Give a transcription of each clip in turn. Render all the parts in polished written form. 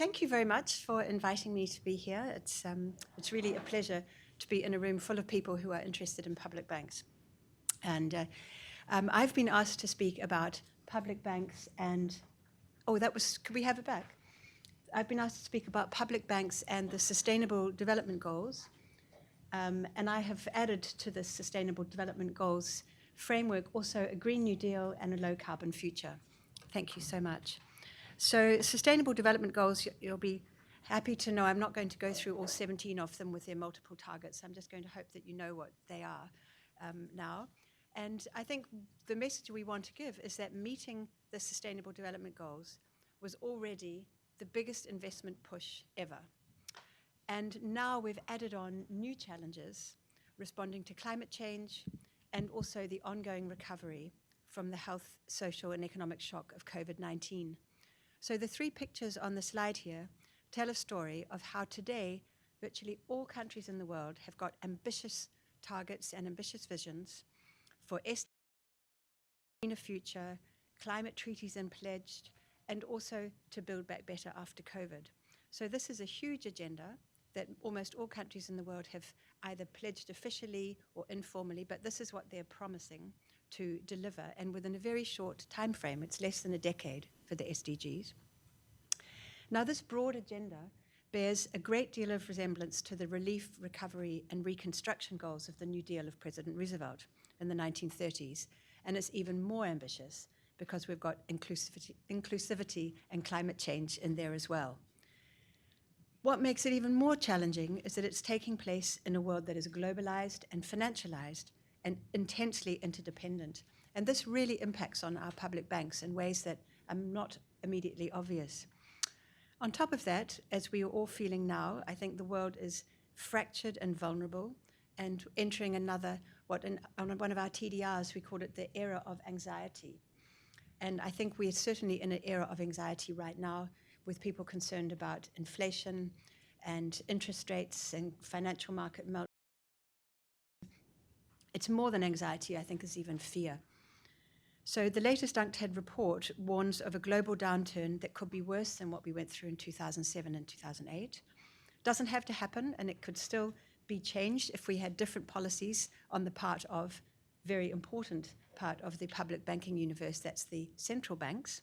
thank you very much for inviting me to be here. It's really a pleasure to be in a room full of people who are interested in public banks. And I've been asked to speak about public banks and, could we have it back? I've been asked to speak about public banks and the Sustainable Development Goals. And I have added to the Sustainable Development Goals framework also a Green New Deal and a low carbon future. Thank you so much. So Sustainable Development Goals, you'll be happy to know I'm not going to go through all 17 of them with their multiple targets. I'm just going to hope that you know what they are now. And I think the message we want to give is that meeting the Sustainable Development Goals was already the biggest investment push ever. And now we've added on new challenges, responding to climate change and also the ongoing recovery from the health, social, and economic shock of COVID-19. So the three pictures on the slide here tell a story of how today virtually all countries in the world have got ambitious targets and ambitious visions for a future, climate treaties pledged, and also to build back better after COVID. So this is a huge agenda that almost all countries in the world have either pledged officially or informally, but this is what they're promising to deliver, and within a very short time frame. It's less than a decade for the SDGs. Now, this broad agenda bears a great deal of resemblance to the relief, recovery, and reconstruction goals of the New Deal of President Roosevelt in the 1930s, and it's even more ambitious because we've got inclusivity and climate change in there as well. What makes it even more challenging is that it's taking place in a world that is globalized and financialized and intensely interdependent. And this really impacts on our public banks in ways that are not immediately obvious. On top of that, as we are all feeling now, I think the world is fractured and vulnerable and entering another, on one of our TDRs, we called it the era of anxiety. And I think we're certainly in an era of anxiety right now, with people concerned about inflation and interest rates and financial market meltdown. It's more than anxiety, I think, it's even fear. So the latest UNCTAD report warns of a global downturn that could be worse than what we went through in 2007 and 2008. Doesn't have to happen, and it could still be changed if we had different policies on the part of, very important part of the public banking universe, that's the central banks.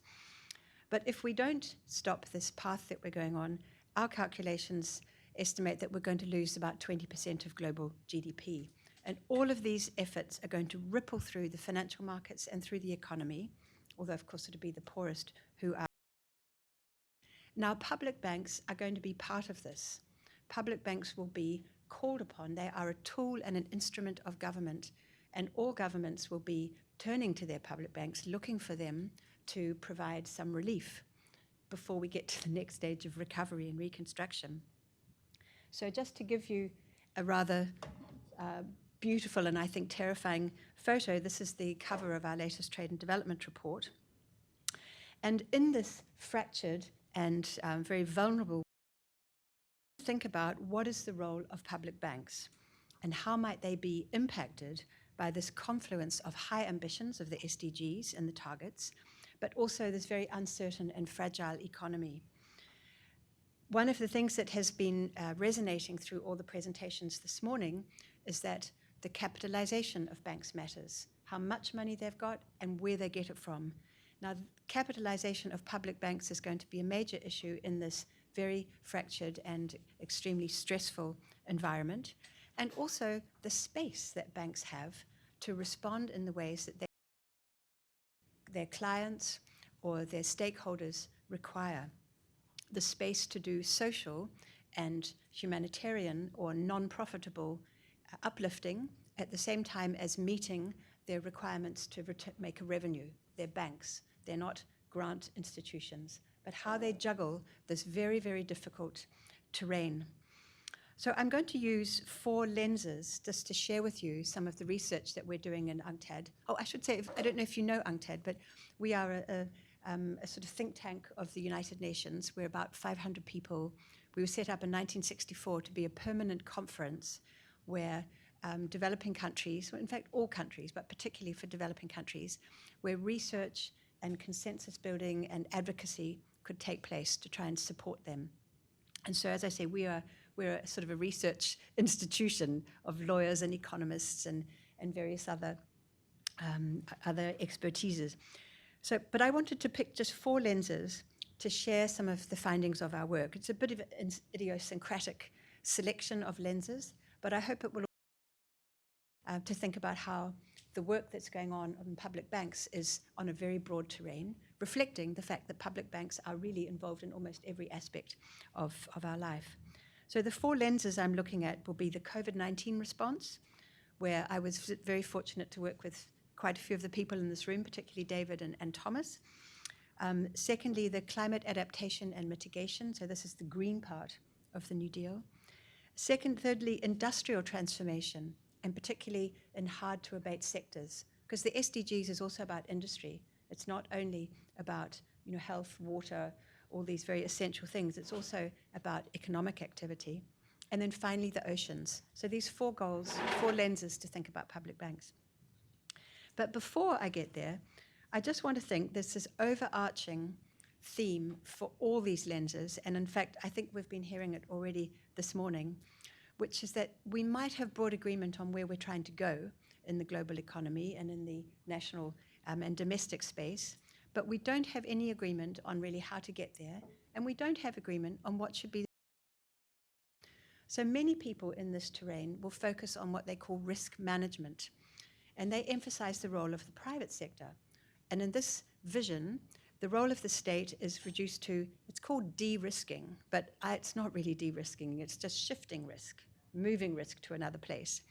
But if we don't stop this path that we're going on, our calculations estimate that we're going to lose about 20% of global GDP. And all of these efforts are going to ripple through the financial markets and through the economy, although of course it'll be the poorest who are. Now, public banks are going to be part of this. Public banks will be called upon. They are a tool and an instrument of government, and all governments will be turning to their public banks, looking for them to provide some relief before we get to the next stage of recovery and reconstruction. So just to give you a rather beautiful and I think terrifying photo, this is the cover of our latest Trade and Development report. And in this fractured and very vulnerable, think about what is the role of public banks and how might they be impacted by this confluence of high ambitions of the SDGs and the targets, but also this very uncertain and fragile economy. One of the things that has been resonating through all the presentations this morning is that the capitalization of banks matters, how much money they've got and where they get it from. Now, capitalization of public banks is going to be a major issue in this very fractured and extremely stressful environment, and also the space that banks have to respond in the ways that their clients or their stakeholders require. The space to do social and humanitarian or non-profitable uplifting at the same time as meeting their requirements to make a revenue. They're banks, they're not grant institutions, but how they juggle this very, very difficult terrain. So I'm going to use 4 lenses just to share with you some of the research that we're doing in UNCTAD. Oh, I should say, I don't know if you know UNCTAD, but we are a sort of think tank of the United Nations. We're about 500 people. We were set up in 1964 to be a permanent conference where developing countries, well, in fact all countries, but particularly for developing countries, where research and consensus building and advocacy could take place to try and support them. And so, as I say, we're a sort of a research institution of lawyers and economists and various other expertises. So, but I wanted to pick just 4 lenses to share some of the findings of our work. It's a bit of an idiosyncratic selection of lenses, but I hope it will to think about how the work that's going on in public banks is on a very broad terrain, reflecting the fact that public banks are really involved in almost every aspect of our life. So the 4 lenses I'm looking at will be the COVID-19 response, where I was very fortunate to work with quite a few of the people in this room, particularly David and Thomas. Secondly, the climate adaptation and mitigation. So this is the green part of the New Deal. Thirdly, industrial transformation, and particularly in hard-to-abate sectors, because the SDGs is also about industry. It's not only about health, water, all these very essential things. It's also about economic activity. And then finally, the oceans. So these 4 goals, 4 lenses to think about public banks. But before I get there, I just want to think there's this overarching theme for all these lenses, and in fact, I think we've been hearing it already this morning, which is that we might have broad agreement on where we're trying to go in the global economy and in the national and domestic space, but we don't have any agreement on really how to get there, and we don't have agreement on what should be. So many people in this terrain will focus on what they call risk management, and they emphasize the role of the private sector. And in this vision, the role of the state is reduced to, it's called de-risking, but it's not really de-risking, it's just shifting risk, moving risk to another place,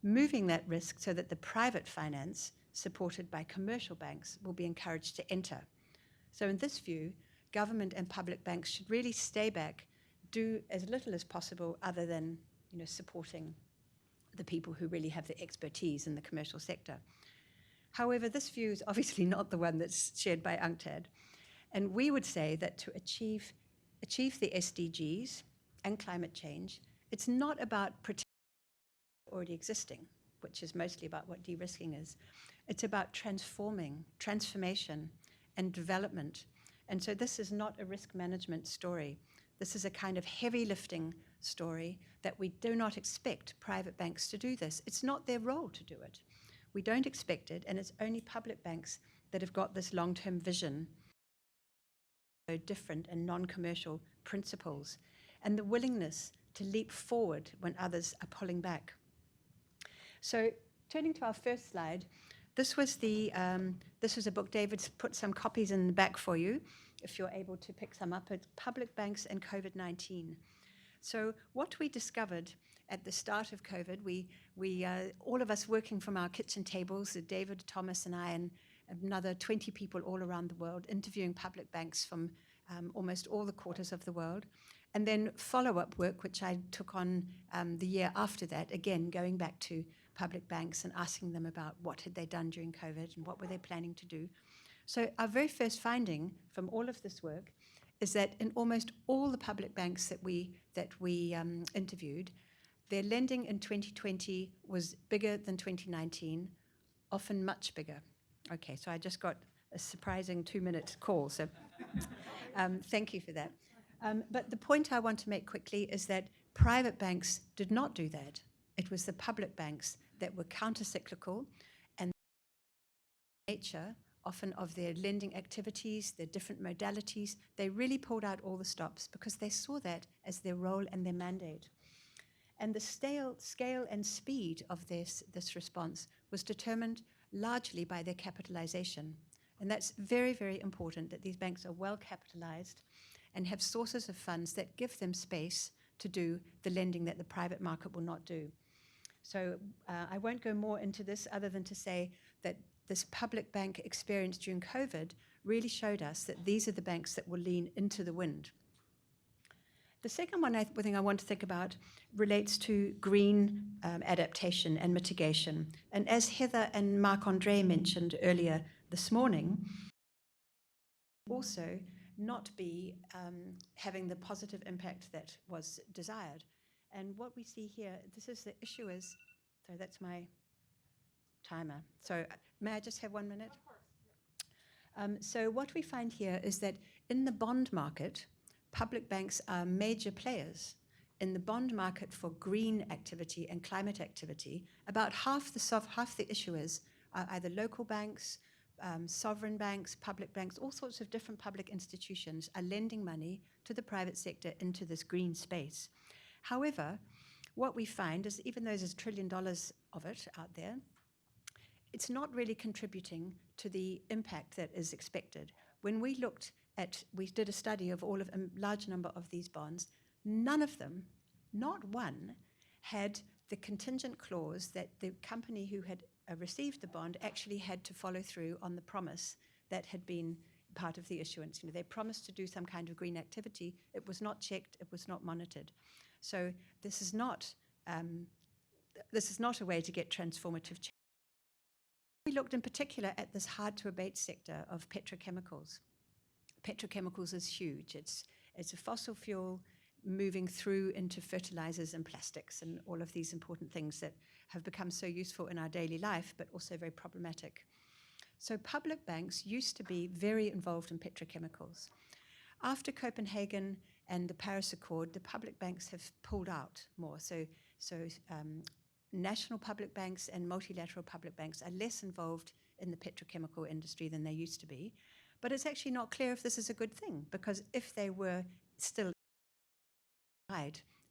moving that risk so that the private finance, supported by commercial banks, will be encouraged to enter. So in this view, government and public banks should really stay back, do as little as possible other than supporting the people who really have the expertise in the commercial sector. However, this view is obviously not the one that's shared by UNCTAD. And we would say that to achieve the SDGs and climate change, it's not about protecting already existing, which is mostly about what de-risking is. It's about transformation, and development. And so this is not a risk management story. This is a kind of heavy lifting story that we do not expect private banks to do this. It's not their role to do it. We don't expect it, and it's only public banks that have got this long-term vision, so different and non-commercial principles, and the willingness to leap forward when others are pulling back. So turning to our first slide, this was a book. David's put some copies in the back for you, if you're able to pick some up. It's Public Banks and COVID-19. So what we discovered at the start of COVID, we all of us working from our kitchen tables, David, Thomas, and I, and another 20 people all around the world, interviewing public banks from almost all the quarters of the world. And then follow-up work, which I took on the year after that, again, going back to public banks and asking them about what had they done during COVID and what were they planning to do. So our very first finding from all of this work is that in almost all the public banks that we interviewed, their lending in 2020 was bigger than 2019, often much bigger. Okay, so I just got a surprising 2-minute call, so thank you for that. But the point I want to make quickly is that private banks did not do that. It was the public banks that were counter-cyclical, and nature often of their lending activities, their different modalities, they really pulled out all the stops because they saw that as their role and their mandate. And the scale and speed of this response was determined largely by their capitalization. And that's very, very important that these banks are well capitalized and have sources of funds that give them space to do the lending that the private market will not do. So I won't go more into this other than to say that this public bank experience during COVID really showed us that these are the banks that will lean into the wind. The second thing I want to think about relates to green adaptation and mitigation. And as Heather and Marc-André mentioned earlier this morning, also not be having the positive impact that was desired. And what we see here, this is the issue is, so that's my timer. So may I just have 1 minute? Of course. So what we find here is that in the bond market, public banks are major players. In the bond market for green activity and climate activity, about half the issuers are either local banks, sovereign banks, public banks, all sorts of different public institutions are lending money to the private sector into this green space. However, what we find is even though there's $1 trillion of it out there, it's not really contributing to the impact that is expected. When we did a study of a large number of these bonds, none of them, not one, had the contingent clause that the company who had received the bond actually had to follow through on the promise that had been part of the issuance. They promised to do some kind of green activity. It was not checked. It was not monitored. So this is not a way to get transformative change. We looked in particular at this hard-to-abate sector of petrochemicals. Petrochemicals is huge. It's a fossil fuel moving through into fertilizers and plastics and all of these important things that have become so useful in our daily life, but also very problematic. So public banks used to be very involved in petrochemicals. After Copenhagen and the Paris Accord, the public banks have pulled out more. So national public banks and multilateral public banks are less involved in the petrochemical industry than they used to be. But it's actually not clear if this is a good thing, because if they were still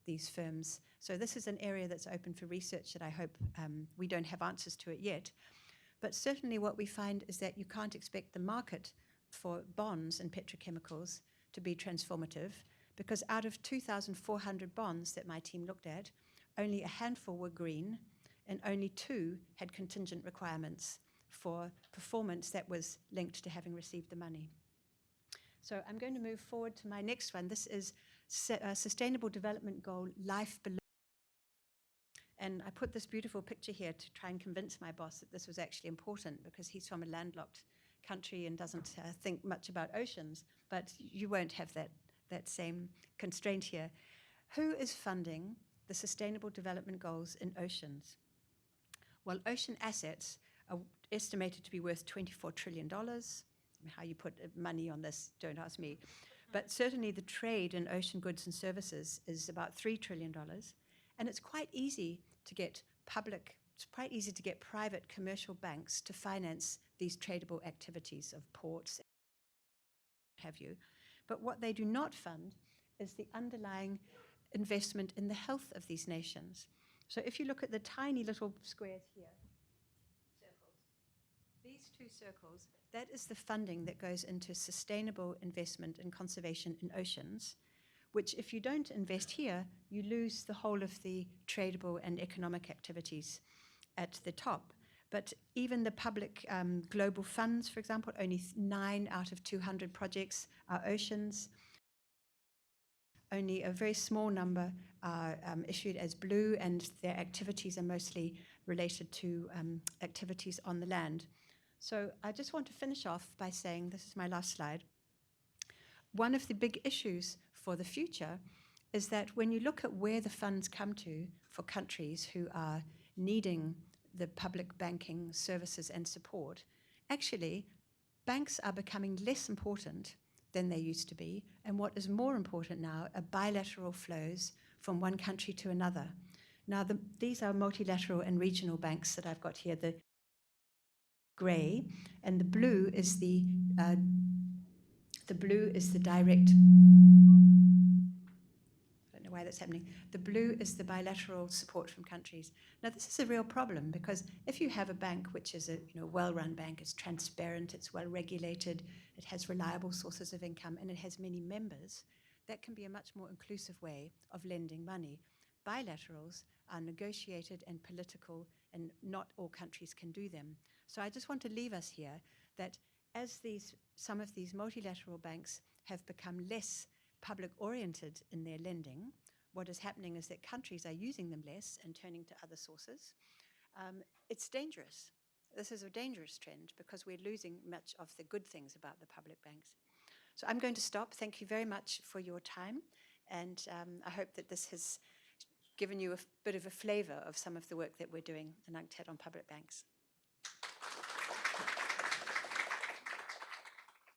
these firms. So this is an area that's open for research that I hope we don't have answers to it yet. But certainly what we find is that you can't expect the market for bonds and petrochemicals to be transformative, because out of 2,400 bonds that my team looked at, only a handful were green and only 2 had contingent requirements for performance that was linked to having received the money. So I'm going to move forward to my next one. This is Sustainable Development Goal, Life Below. And I put this beautiful picture here to try and convince my boss that this was actually important, because he's from a landlocked country and doesn't think much about oceans, but you won't have that same constraint here. Who is funding the Sustainable Development Goals in oceans? Well, ocean assets are estimated to be worth $24 trillion. How you put money on this, don't ask me. But certainly the trade in ocean goods and services is about $3 trillion. And it's quite easy to get private commercial banks to finance these tradable activities of ports, have you. But what they do not fund is the underlying investment in the health of these nations. So if you look at the tiny little squares here, these 2 circles, that is the funding that goes into sustainable investment and conservation in oceans, which if you don't invest here, you lose the whole of the tradable and economic activities at the top. But even the public global funds, for example, only 9 out of 200 projects are oceans. Only a very small number are issued as blue, and their activities are mostly related to activities on the land. So I just want to finish off by saying, this is my last slide, one of the big issues for the future is that when you look at where the funds come to for countries who are needing the public banking services and support, actually banks are becoming less important than they used to be, and what is more important now are bilateral flows from one country to another. Now these are multilateral and regional banks that I've got here, the gray, and the blue is the direct. I don't know why that's happening. The blue is the bilateral support from countries. Now this is a real problem, because if you have a bank which is a well-run bank, it's transparent, it's well-regulated, it has reliable sources of income, and it has many members, that can be a much more inclusive way of lending money. Bilaterals are negotiated and political, and not all countries can do them. So I just want to leave us here that as some of these multilateral banks have become less public-oriented in their lending, what is happening is that countries are using them less and turning to other sources. It's dangerous. This is a dangerous trend, because we're losing much of the good things about the public banks. So I'm going to stop. Thank you very much for your time, and I hope that this has given you a bit of a flavor of some of the work that we're doing in UNCTAD on public banks.